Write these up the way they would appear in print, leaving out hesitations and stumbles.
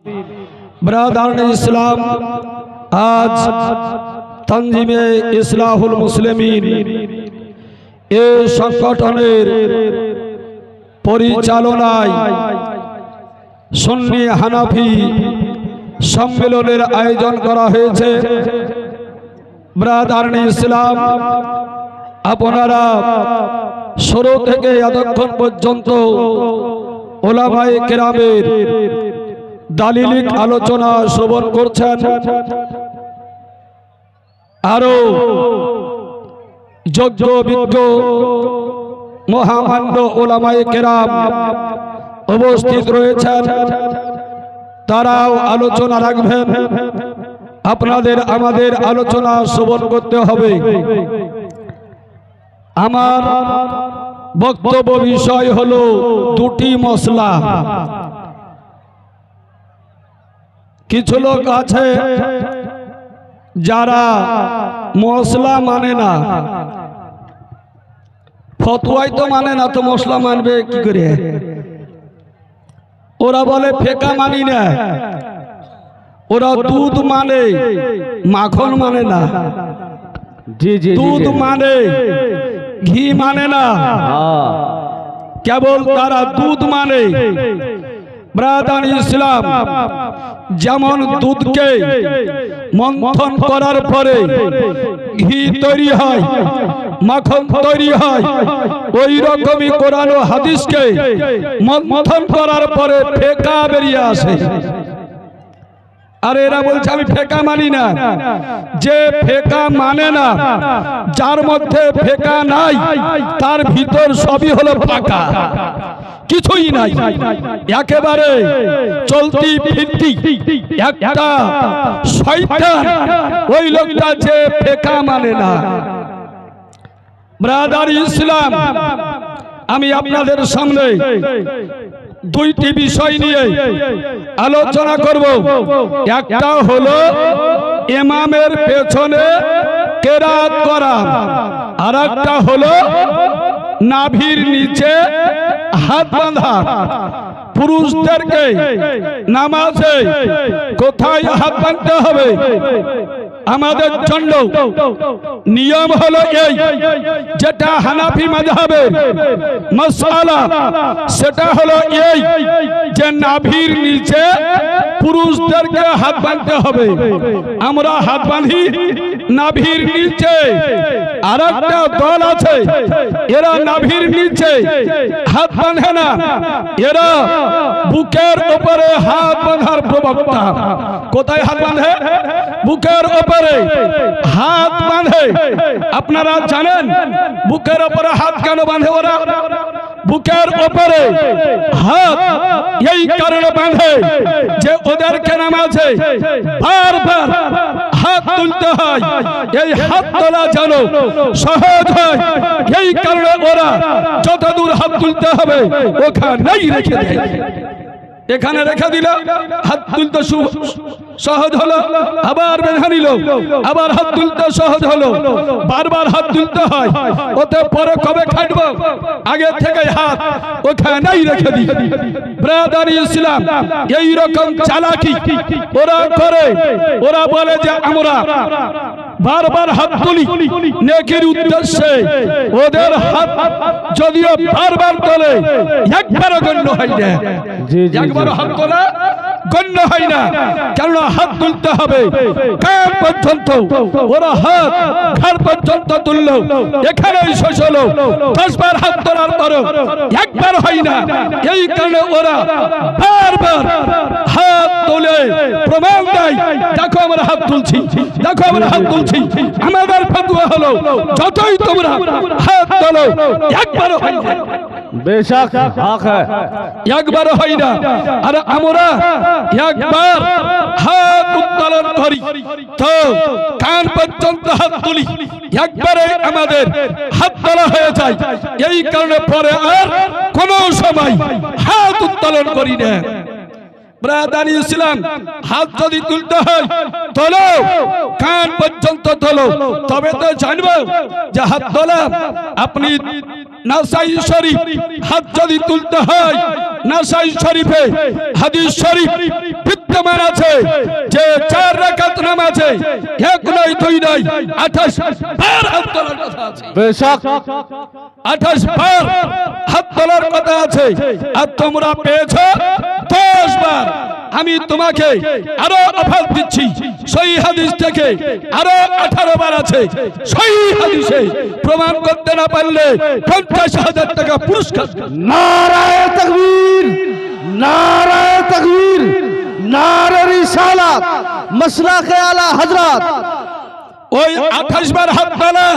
ब्रादरान इस्लाम, आज तंजीमे इस्लाहुल मुस्लिमीन ए संगठनेर परिचालनाय सुन्नी हानाफी सम्मेलनेर आयोजन करा हয়েছে। ब्रादरान इस्लाम, আপনারা শুরু থেকে এতক্ষণ পর্যন্ত ওলামায়ে কেরামের দালিলিক আলোচনা শ্রবণ করছেন। আরো যোগ্য বিজ্ঞ মহামান্য ওলামায়ে কেরাম উপস্থিত রয়েছেন, তারাও আলোচনা রাখবেন। আপনাদের আমাদের আলোচনা শ্রবণ করতে হবে। আমার বক্তব্য বিষয় হলো দুটি মশলা। কিছু লোক আছে যারা মশলা মানে না, ফতোয়াই তো মানে না, তো মশলা মানবে কি করে? ওরা বলে ফেকা মানি না, ওরা দুধ মানে মাখন মানে না, দুধ মানে ঘি মানে না, কেবল তারা দুধ মানে। ব্রাদারান ইসলাম, যেমন দুধকে মন্থন করার পরে ঘি তৈরি হয়, মাখন তৈরি হয়, ওই রকমই কোরআন ও হাদিসকে মন্থন করার পরে ফেকা বেরিয়ে আসে। আর এরা বলছে আমি ফেকা মানি না। যে ফেকা মানে না, যার মধ্যে ফেকা নাই, তার ভিতর সবই হলো ফাঁকা, কিছুই নাই, একেবারে চলতি ফিরতি একটা শয়তান ওই লোকটা যে ফেকা মানে না। ব্রাদার ইসলাম, আমি আপনাদের সামনে দুইটি বিষয় নিয়ে আলোচনা করব। একটা হলো ইমামের পেছনে কেরাত করা, আর একটা হলো নাভির নিচে হাত বাঁধা। পুরুষদেরকে নামাজে কোথায় হাত বাঁধতে হবে? আমাদের জন্য নিয়ম হলো এই, যেটা হানাফি মাযহাবের মাসআলা, সেটা হলো এই যে নাভির নিচে পুরুষদেরকে হাত বাঁধতে হবে। আমরা হাত বাঁধি নাভির নিচে। আর একটা দল আছে, এরা নাভির নিচে হাত বাঁধে না, এরা বুকের উপরে হাত বাঁধার প্রবক্তা। কোথায় হাত বাঁধে? বুকের উপরে হাত বাঁধে। আপনারা জানেন বুকের উপরে হাত কেন বাঁধে ওরা? বুকের উপরে হাত এই কারণে বাঁধে যে ওদেরকে নামাজে বারবার হাত তুলতে হয়, এই হাত তোলা যেন সহজ হয়। এই কারণে ওরা যতদূর হাত তুলতে হবে ওখানেই রেখে দেয়। এখানে রেখে দিল, হাত তুলতে সহজ হলো, আবার বেঁধে নিল, আবার হাত তুলতে সহজ হলো। বারবার হাত তুলতে হয়, ওতে পরে কবে খাটবো? আগে থেকে হাত ওখানেই রেখে দিই। ব্রাদার ইসলাম, এই রকম চালাকি ওরা করে। ওরা বলে যে আমরা বারবার হাত তুলি নেকির উদ্দেশ্যে। ওদের হাত যদিও বারবার তোলে, একবারও গণ্য হয় না, একবারও হাত তোলা গণ্য হয় না। কেননা হাত তুলতে হবে কান পর্যন্ত। ওরা হাত ঘাড় পর্যন্ত তুললো, এখানেই শেষ হলো। 10 বার হাত তোলার পরও একবার হয় না। এই কারণে ওরা বারবার হাত তোলে, প্রমাণ দেয় দেখো আমরা হাত তুলছি, দেখো আমরা হাত তুলছি। আমাদের ফতোয়া হলো যতই তোমরা হাত তোলো একবারও হয় না। বেশক হক है, একবারও হয় না। আর আমরা একবার হাত উত্তোলন করি তো কান পর্যন্ত হাত তুলি, একবারে আমাদের হাত তোলা হয়ে যায়। এই কারণে পরে আর কোনো সময় হাত উত্তোলন করি না। ব্রাদার ইসলাম, হাত যদি তুলতে হয় তোলো, কান পর্যন্ত তোলো, তবে তো জানবো যে হাত তোলা। আপনি নাসাই শরীফ হাত যদি তুলতে হয়, নাসাই শরীফে হাদিস শরীফ আছে যে 4 রাকাত নামাজে এক নয় দুই নয় 28 বার হাত তোলার কথা আছে। বেশক 28 বার হাত তোলার কথা আছে, আর তোমরা পেয়েছো 10 বার। আমি তোমাকে আরো অফার দিচ্ছি, সহিহ হাদিস থেকে আরো 18 বার আছে। সহিহ হাদিসে প্রমাণ করতে না পারলে 50,000 টাকা পুরস্কার। নারায়ে তাকবীর, নারায়ে তাকবীর, নারে রিসালাত, মাসলাকে আলা হযরত। ওই 28 বার হাত তোলা,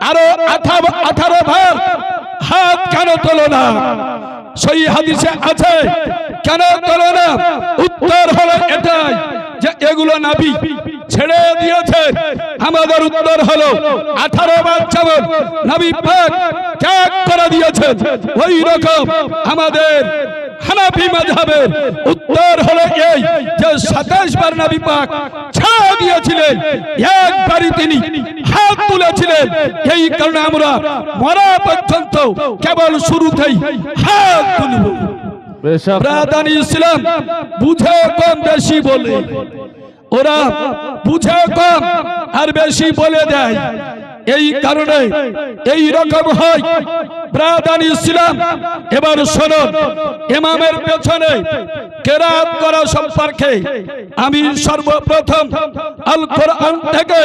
আরো 18 বার হাত কেন তোলো না? সহিহ হাদিসে আছে, কেন তোলো না? উত্তর হলো এটাই যে এগুলো নবী ছেড়ে দিয়েছেন। আমাদের উত্তর হলো 18 বার যেমন নবী পাক ত্যাগ করে দিয়েছেন, ওই রকম আমাদের হানাফি মাযহাবের উত্তর হলো এই যে 27 বার নবী পাক ছেড়ে দিয়েছিলেন, একবারই তিনি হাত তুলেছিলেন। এই কারণে আমরা মরা পর্যন্ত কেবল শুরুতেই হাত তুলব। বেশক ব্রাদানি ইসলাম বুঝে কম বেশি বলে, ওরা বুঝে কম আর বেশি বলে দেয়। এই কারণে এই রকম হয়। ব্রাদানি ইসলাম এবার শুনুন, ইমামের পেছনে কেরাত করা সম্পর্কে আমি সর্বপ্রথম আল কোরআন থেকে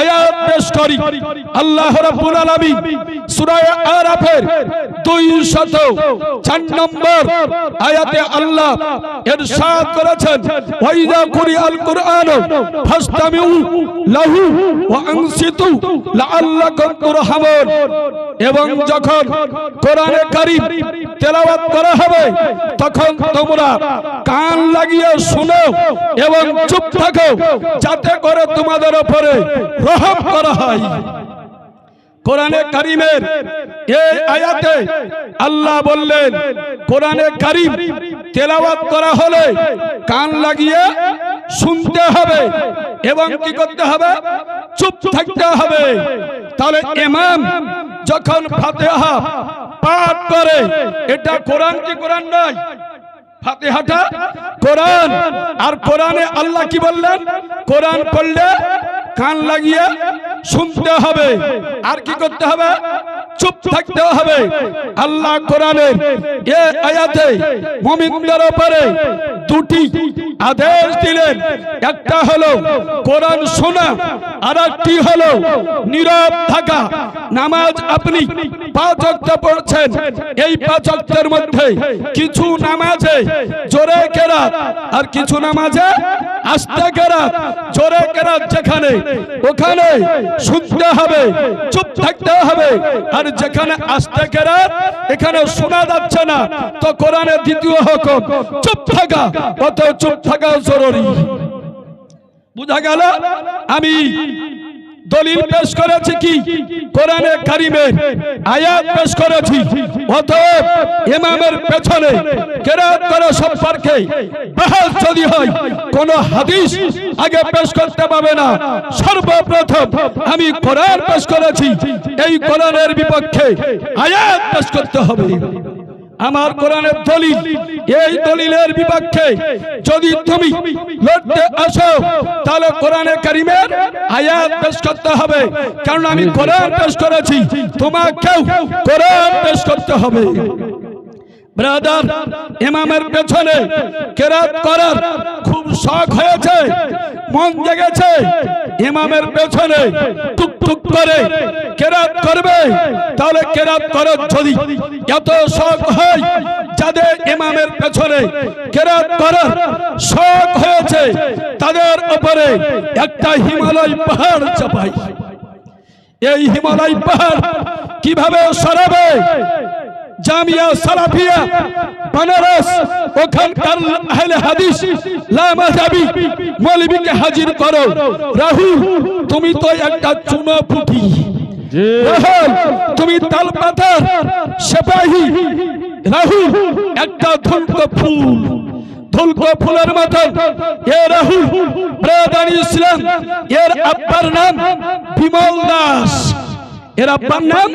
আয়াত পেশ করি। আল্লাহ রাব্বুল আলামিন সূরা আরাফের 204 নম্বর আয়াতে আল্লাহ ইরশাদ করেছেন, ওয়াইদা কুরিআল কুরআন ফাসতামিউ লাহু ওয়া আনসিতু লাআল্লাকুম তুরহামুন। এবং যখন কোরআনে কারীম তেলাওয়াত করা হবে তখন তোমরা কান লাগিয়ে শোনো এবং চুপ থাকো, যাতে করে তোমাদের উপরে রহম করা হয়। কোরআনে কারীমের এই আয়াতে আল্লাহ বললেন, কোরআনে কারীম তেলাওয়াত করা হলে কান লাগিয়ে শুনতে হবে এবং কি করতে হবে? চুপ থাকতে হবে। তাহলে ইমাম যখন ফাতিহা পাঠ করে, এটা কোরআন কি কোরআন নয়? ফাতিহাটা কোরআন। আর কোরআনে আল্লাহ কি বললেন? কোরআন পড়লে কান লাগিয়ে শুনতে হবে, আর কি করতে হবে? চুপ থাকতে হবে। আল্লাহ কোরআনের এই আয়াতে মুমিনদের উপরে দুটি আদেশ দিলেন, একটা হলো কোরআন শোনা, আর একটি হলো নীরব থাকা। নামাজ আপনি 5 ওয়াক্ত পড়ছেন, এই 5 ওয়াক্তের মধ্যে কিছু নামাজে জোরে কেরাত আর কিছু নামাজে আস্তে কেরাত। জোরে কেরাত যেখানে ওখানে শুনতে হবে, চুপ থাকতে হবে, আর যেখানে আস্তে কেরাত এখানে শোনা যাচ্ছে না, তো কোরআনের দ্বিতীয় হুকুম চুপ থাকা, কত চুপ থাকা জরুরি। বুঝা গেল? আমি দলিল পেশ করেছি কি? কোরআনে কারীমের আয়াত পেশ করেছি। অতএব ইমামের পেছনে কেরাত করা সম্পর্কে বাহাস যদি হয়, কোন হাদিস আগে পেশ করতে পাবে না। সর্বপ্রথম আমি কোরআন পেশ করেছি, এই কোরআনের বিপক্ষে আয়াত পেশ করতে হবে। আমার কোরআনের দলিল, এই দলিলের বিপক্ষে যদি তুমি লড়তে আসো তাহলে কোরআনে কারীমের আয়াত পেশ করতে হবে, কারণ আমি কোরআন পেশ করেছি, তোমাকেও কোরআন পেশ করতে হবে। ব্রাদার, ইমামের পেছনে কেরাত করার খুব শখ হয়েছে, মন জেগেছে, ইমামের পেছনে টুকটুক করে কেরাত করবে। তাহলে কেরাত করার যদি এত শখ হয়, যাদের ইমামের পেছনে কেরাত করার শখ হয়েছে তাদের উপরে একটা হিমালয় পাহাড় চাপাই। এই হিমালয় পাহাড় কিভাবে সরাবে? জামিয়া সালাফিয়া বানারস, ওখানকার আহলে হাদিস লামাযাবি মৌলবীকে হাজির করো। রাহুল, তুমি তো একটা চুনা পুঁটি। রাহুল, তুমি তালপাতার সিপাহী। রাহুল, একটা ধুলকো ফুল, ধুলকো ফুলের মতন এ রাহুল। ব্রাদানি ইসলাম, এর আব্বার নাম বিমল দাস। এর আব্বার নাম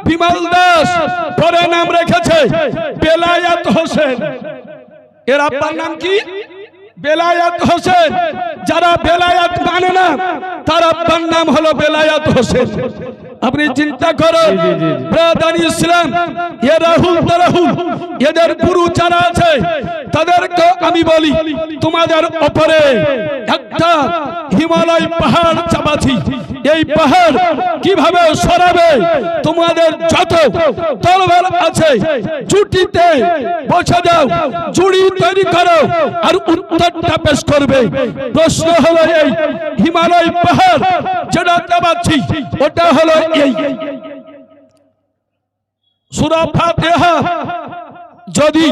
বিমল দাস, পরে নাম রেখেছে বেলায়েত হোসেন। এর আব্বার নাম কি? বেলায়েত হোসেন, যারা বেলায়েত মানে না তার আব্বার নাম হলো বেলায়েত হোসেন। আপনি চিন্তা করুন, ব্রাদার ইসলাম, এ রাহুল তারাহুল, এদের গুরু যারা আছে তাদেরকে আমি বলি, তোমাদের উপরে একটা হিমালয় পাহাড় চাপাচ্ছি, এই পাহাড় কিভাবে সরাবে? তোমাদের যত তলবার আছে জুটিতে বসে দাও, জুড়ি তৈরি করো, আর উত্তরটা পেশ করবে। প্রশ্ন হলো এই হিমালয় পাহাড় যেটা চাপাচ্ছি ওটা হলো এই সূরা ফাতিহা। যদি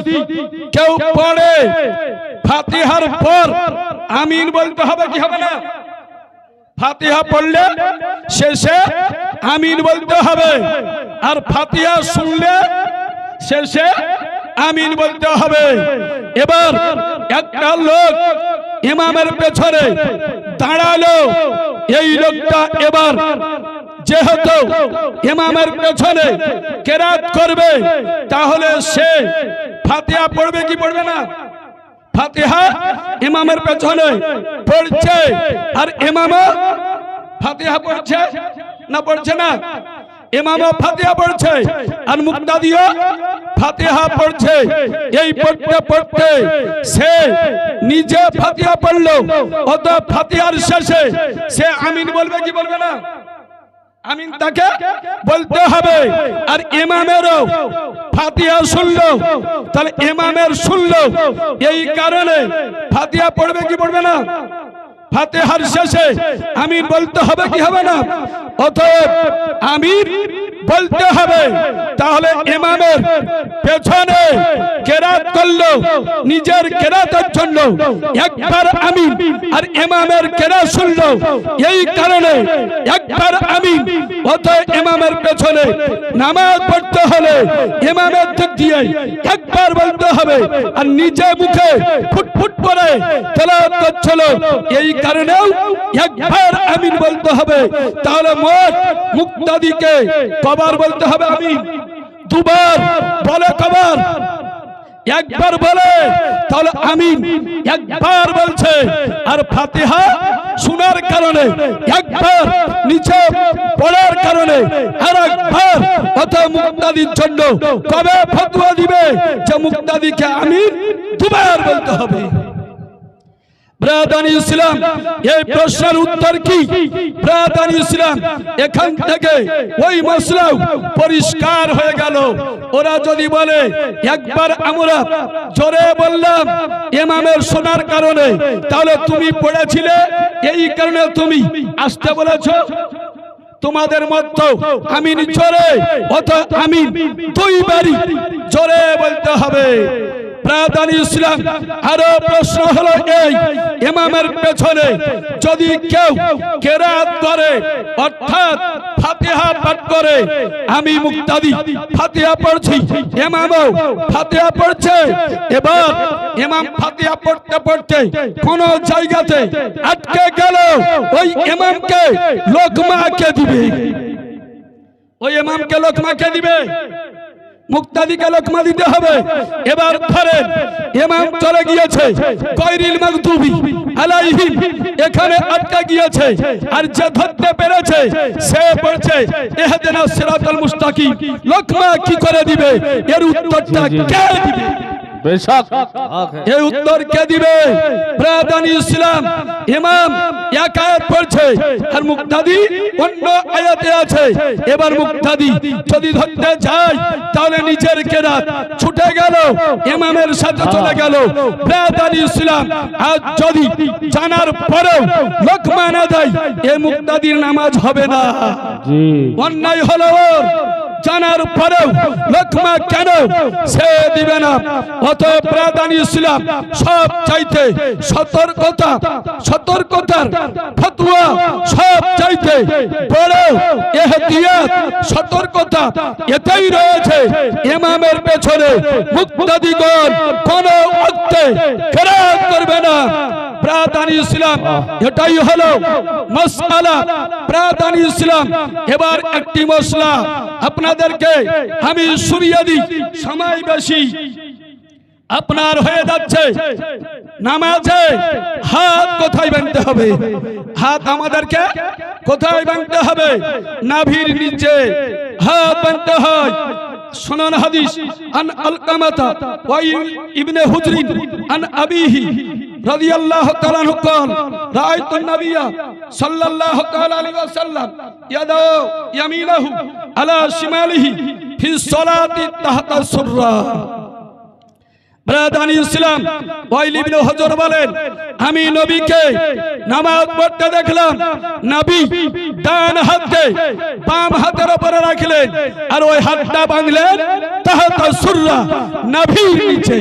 কেউ পড়ে ফাতিহার পর আমিন বলতে হবে কি হবে না? ফাতিহা পড়লে শেষে আমিন বলতে হবে, আর ফাতিহা শুনলে শেষে আমিন বলতে হবে। এবার একটা লোক ইমামের পেছনে দাঁড়ালো, এই লোকটা এবার যেহেতু ইমামের পেছনে কেরাত করবে তাহলে সে ফাতিহা পড়বে কি পড়বে না? ফাতিহা ইমামের পেছনে পড়ছে, আর ইমামও ফাতিহা পড়ছে না পড়ছে না? ইমামও ফাতিহা পড়ছে আর মুক্তাদিও ফাতিহা পড়ছে। এই পড়তে পড়তে সে নিজে ফাতিহা পড়লো, অত ফাতিহার শেষে সে আমিন বলবে কি বলবে না? আমিন তাকে বলতে হবে। আর ইমামেরও ফাতিহা শুনলো, তাহলে ইমামের শুনলো, এই কারণে ফাতিহা পড়বে কি পড়বে না? ফাতিহার শেষে আমিন বলতে হবে কি হবে না? অতএব আমিন বলতে হবে। তাহলে ইমামের পেছনে কেরাত করলো, নিজের কেরাতের জন্য একবার আমিন, আর ইমামের কেরাত শুনলো, এই কারণে একবার আমিন। অতএব ইমামের পেছনে নামাজ পড়তে হলে ইমামের দিক দিয়ে একবার বলতে হবে, আর নিজে মুখে ফুটফুট করে তেলাওয়াত করছিল, এই কারণেও একবার আমিন বলতে হবে। তাহলে মোট মুক্তাদিকে কবার বলতে হবে আমিন? দুবার বলে কবার? একবার বলে, তাহলে আমিন একবার বলছে। আর ফাতিহা শোনার কারণে একবার, নিচে পড়ার কারণে আর একবার। অতএব মুক্তাদির জন্য কবে ফতোয়া দিবে যে মুক্তাদিকে আমিন দুবার বলতে হবে? ব্রাদার ইসলাম, এই প্রশ্নের উত্তর কি? ব্রাদার ইসলাম, এখান থেকে ওই মাসলা পরিষ্কার হয়ে গেল। ওরা যদি বলে একবার আমরা জোরে বললাম ইমামের শোনার কারণে, তাহলে তুমি পড়েছিলে এই কারণে তুমি আসতে বলেছো। তোমাদের মত আমিন জোরে, অত আমিন দুইবারই জোরে বলতে হবে। ব্রাদার ইসলাম, আরো প্রশ্ন হলো এই, ইমামের পেছনে যদি কেউ কেরাত করে, অর্থাৎ ফাতিহা পাঠ করে, আমি মুক্তাদি ফাতিহা পড়ছি, ইমামও ফাতিহা পড়ছে, এবার ইমাম ফাতিহা পড়তে পড়তে কোন জায়গাতে আটকে গেল, ওই ইমামকে লোকমা কে দিবে? ওই ইমামকে লোকমা কে দিবে? মুক্তাদিকে লোকমা দিতে হবে। এবার ধরেন ইমাম চলে গিয়েছে গায়রিল মাগদুবি আলাইহিম, এখানে আটকা গিয়েছে, আর যে ধরতে পেরেছে সে পড়ছে ইহদিনাস সিরাতাল মুস্তাকিম, লোকমা কি করে দিবে? এর উত্তরটা কে দিবে? বেশক এই উত্তর কে দিবে? ব্রাদার ইসলাম, ইমাম এক আয়াত পড়ছে আর মুক্তাদি অন্য আয়াতে আছে। এবার মুক্তাদি যদি ধরতে যায় তাহলে নিজের কেরাত ছুটে গেল, ইমামের সাথে চলে গেল। ব্রাদার ইসলাম, আজ যদি জানার পরেও লোকমা না দেয়, এই মুক্তাদির নামাজ হবে না। অন্যায় হলো ওর, জানার পরেও লোকমা কেন সে দিবে না? অতএব ব্রাদার ইসলাম, সব চাইতে সতর্কতার ফতোয়া, সব চাইতে বড় ইহতিয়াত সতর্কতা এতেই রয়েছে, ইমামের পেছনে মুক্তাদিগণ কোন ওয়াক্তে কেরাত করবে না। ব্রাদার ইসলাম, এটাই হলো মাসআলা। ব্রাদার ইসলাম, এবার একটি মশলা আপনাদেরকে আমি শুনিয়ে দিই, সময় বেশি আপনার হয়ে যাচ্ছে। নামাজে হাত কোথায় বাঁধতে হবে? হাত আমাদেরকে কোথায় বাঁধতে হবে? নাভির নিচে হাত বাঁধতে হয়। শুনুন হাদিস, আন আলকামাতা ওয়া ইবনে হুজরিন আন আবিহি রাদিয়াল্লাহু তাআলা আনহু قال রাআইতু النبي সাল্লাল্লাহু তাআলা আলাইহি ওয়াসাল্লাম ইয়াদাউ ইয়ামিনাহু আলা শিমালিহি ফি সালাতি তাহতা সুররা। ব্রাদানি ইসলাম ওয়াইল ইবনে হুজর বলেন, আমি নবীকে নামাজ পড়তে দেখলাম, নবী ডান হাতকে বাম হাতের উপরে রাখলেন আর ওই হাতটা বাঁধলেন তাহতা সুররা, নাভির নিচে।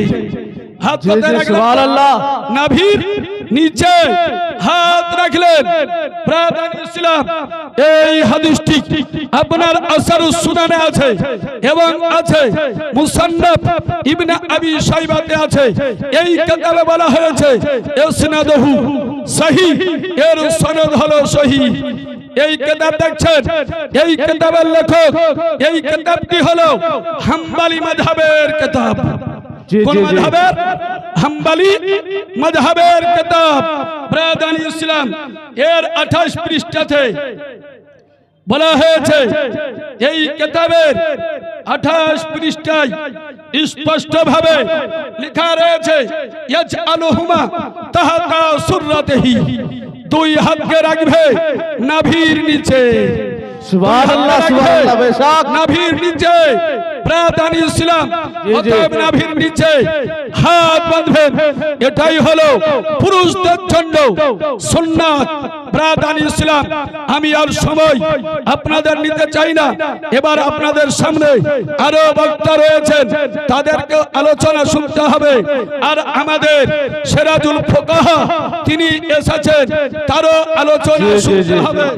হাত কোথায় রাখলেন? সুবহানাল্লাহ। নাভির নিচে হাত রাখলেন। ব্রাদানি ইসলাম, এই হাদিসটি আপনার আসরুস সুনানে আছে এবং আছে মুসান্নাফ ইবনে আবি শাইবাতে আছে। এই কিতাবে বলা হয়েছে ইসনাদহু সহিহ, এর সনদ হলো সহিহ। এই কিতাব দেখছেন, এই কিতাবের লেখক, এই কিতাবটি হলো হাম্বলি মাযহাবের কিতাব। কোন মাযহাবের? হাম্বলি মাযহাবের কিতাব। ব্রাদানি ইসলাম, এর 28 পৃষ্ঠাতে বলা হয়েছে, এই কিতাবের 28 পৃষ্ঠায় স্পষ্ট ভাবে লেখা রয়েছে ইয়াজআলুহুমা তাহতা সুররাতিহি, দুই হাতকে রাখবে নাভির নিচে। সুবহানাল্লাহ, সুবহানাল্লাহ, বেশক নাভির নিচে। ব্রাদানি ইসলাম, অতএব নাভির নিচে হাত বাঁধবেন, এটাই হলো পুরুষদের জন্য সুন্নাত। ব্রাদানি ইসলাম, আমি আর সময় আপনাদের নিতে চাই না। এবার আপনাদের সামনে আরো বক্তা রয়েছেন, তাদেরকে আলোচনা শুনতে হবে। আর আমাদের সিরাজুল ফুকাহা তিনি এসেছেন, তারও আলোচনা শুনতে হবে।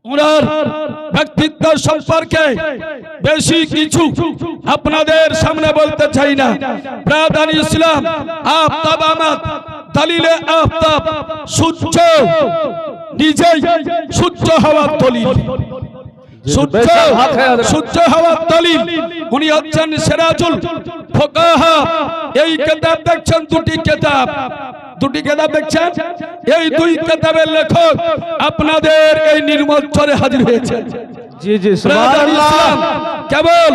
ওনার ব্যক্তিত্ব সম্পর্কে বেশি কিছু আপনাদের সামনে বলতে চাই না। ব্রাদানি ইসলাম, আফতাব আমাদ দলিলে আফতাব, সূর্য নিজেই সূর্য হওয়ার দলিল। সূর্য হওয়ার দলিল। উনি হচ্ছেন সিরাজুল ফুকাহা। এই কিতাব দেখছেন, দুটি কিতাব দেখছেন, এই দুই কিতাবের লেখক আপনাদের এই নির্মলচরে হাজির হয়েছে। জি জি, সুবহানাল্লাহ। কেবল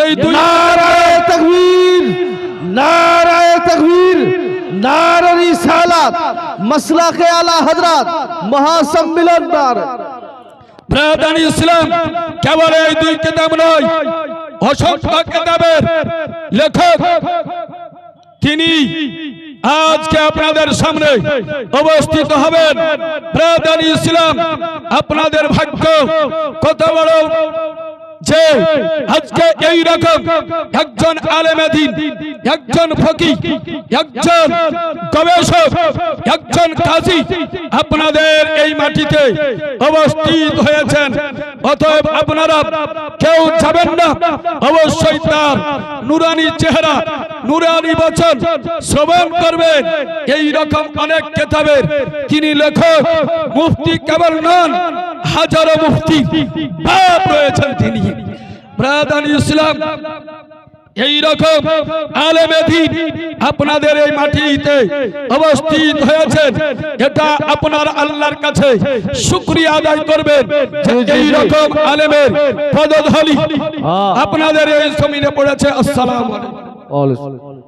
এই দুই নারায়ে তাকবীর, নারায়ে তাকবীর, নারে রিসালাত, মাসলাকে আলা হযরত, মহাসম্মিলন বার। ব্রাদানি ইসলাম, কেবল এই দুই কিতাব নয়, অসংখ্য কিতাবের লেখক তিনি আজকে আপনাদের সামনে অবস্থিত হবেন। ব্রাদানি ইসলাম, আপনাদের ভাগ্য কত বড় যে আজকে এই রকম একজন আলেমে দ্বীন, একজন ফকিহ, একজন গবেষক, একজন কাজী আপনাদের এই মাটিতে উপস্থিত হয়েছেন। অতএব আপনারা কেউ যাবেন না, অবশ্যই তার নুরানি চেহারা, নুরানি বচন শ্রবণ করবেন। এই রকম অনেক কিতাবের তিনি লেখক। মুফতি কেবল নন, হাজারো মুফতি বাপ রয়েছেন তিনি। ব্রাদানি ইসলাম, এই রকম আলেমে দ্বীন আপনাদের এই মাটিতে উপস্থিত হয়েছেন। এটা আপনার আল্লাহর কাছে শুকরিয়া আদায় করবেন যে এই রকম আলেমের পদধূলি আপনাদের এই জমিনে পড়েছে। আসসালামু আলাইকুম।